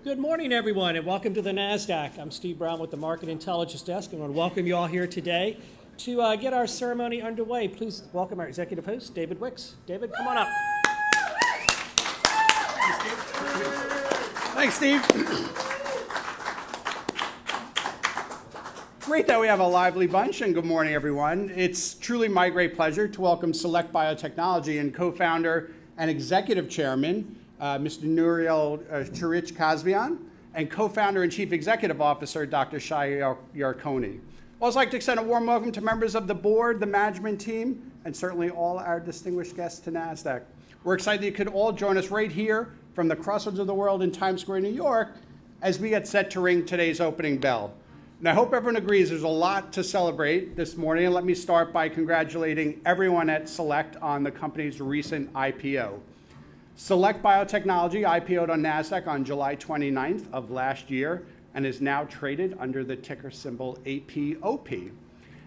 Good morning, everyone, and welcome to the Nasdaq. I'm Steve Brown with the Market Intelligence Desk. I want to welcome you all here today. To get our ceremony underway, please welcome our executive host, David Wicks. David, come on up. Thanks, Steve. Great that we have a lively bunch, and good morning, everyone. It's truly my great pleasure to welcome Cellect Biotechnology and co-founder and executive chairman, Mr. Nouriel Chirich-Kazvian, and co-founder and chief executive officer, Dr. Shai Yarkoni. I'd also like to extend a warm welcome to members of the board, the management team, and certainly all our distinguished guests to NASDAQ. We're excited you could all join us right here from the crossroads of the world in Times Square, New York, as we get set to ring today's opening bell. And I hope everyone agrees there's a lot to celebrate this morning, and let me start by congratulating everyone at Cellect on the company's recent IPO. Cellect Biotechnology IPO'd on NASDAQ on July 29th of last year and is now traded under the ticker symbol APOP.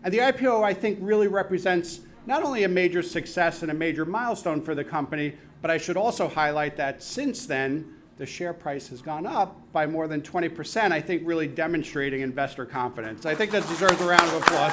And the IPO, I think, really represents not only a major success and a major milestone for the company, but I should also highlight that since then, the share price has gone up by more than 20%, I think really demonstrating investor confidence. I think that deserves a round of applause.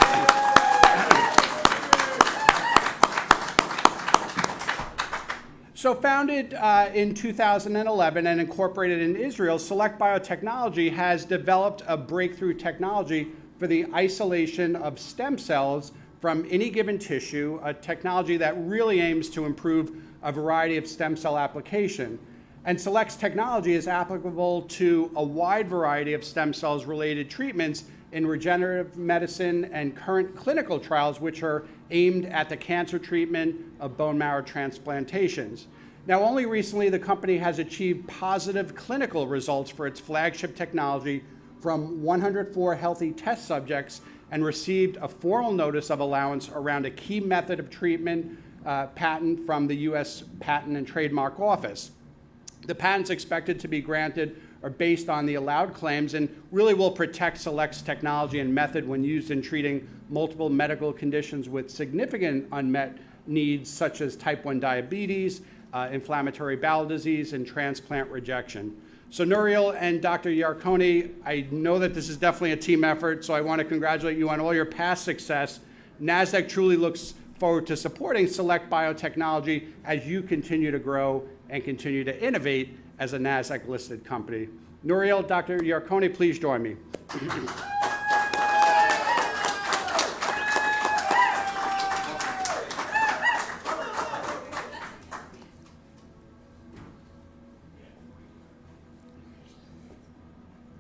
So founded in 2011 and incorporated in Israel, Cellect Biotechnology has developed a breakthrough technology for the isolation of stem cells from any given tissue, a technology that really aims to improve a variety of stem cell application. And Cellect's technology is applicable to a wide variety of stem cells related treatments in regenerative medicine and current clinical trials, which are aimed at the cancer treatment of bone marrow transplantations. Now, only recently, the company has achieved positive clinical results for its flagship technology from 104 healthy test subjects and received a formal notice of allowance around a key method of treatment patent from the U.S. Patent and Trademark Office. The patents expected to be granted are based on the allowed claims and really will protect Cellect's technology and method when used in treating multiple medical conditions with significant unmet needs, such as type 1 diabetes, inflammatory bowel disease, and transplant rejection. So Nouriel and Dr. Yarkoni, I know that this is definitely a team effort, so I want to congratulate you on all your past success. NASDAQ truly looks forward to supporting Cellect Biotechnology as you continue to grow and continue to innovate as a NASDAQ-listed company. Nouriel, Dr. Yarkoni, please join me.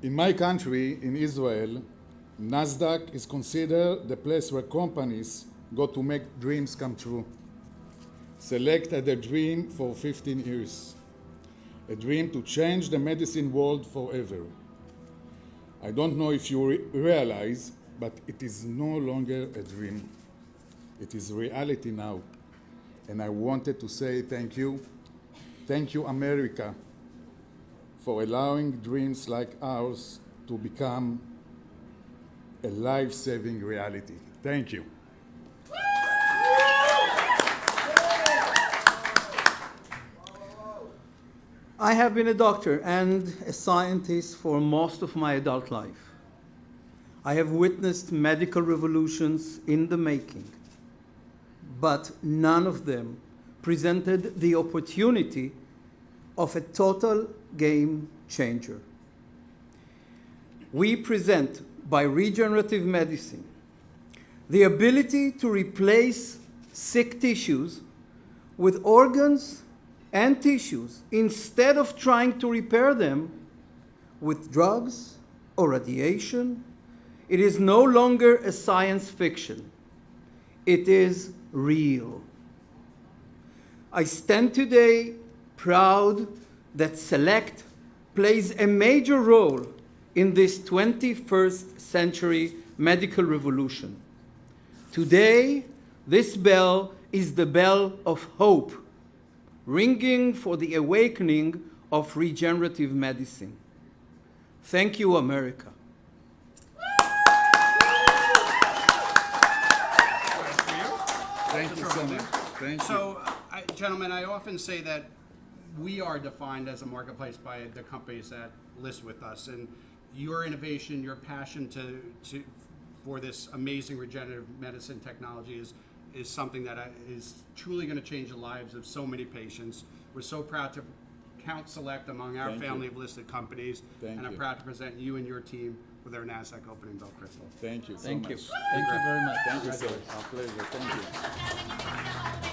In my country, in Israel, Nasdaq is considered the place where companies go to make dreams come true. Cellect had a dream for 15 years, a dream to change the medicine world forever. I don't know if you realize, but it is no longer a dream. It is reality now. And I wanted to say thank you. Thank you, America, for allowing dreams like ours to become a life-saving reality. Thank you. I have been a doctor and a scientist for most of my adult life. I have witnessed medical revolutions in the making, but none of them presented the opportunity of a total game changer. We present, by regenerative medicine, the ability to replace sick tissues with organs and tissues instead of trying to repair them with drugs or radiation. It is no longer a science fiction. It is real. I stand today proud that Cellect plays a major role in this 21st century medical revolution. Today, this bell is the bell of hope, ringing for the awakening of regenerative medicine. Thank you, America. Thank you so much. Thank you. So, gentlemen, I often say that we are defined as a marketplace by the companies that list with us, and your innovation, your passion for this amazing regenerative medicine technology is something that is truly going to change the lives of so many patients. We're so proud to count Cellect among our family of listed companies, and I'm proud to present you and your team with our Nasdaq opening bell crystal. Thank you so Thank much. you. Thank you very much. Thank you, sir. Our pleasure. Thank you.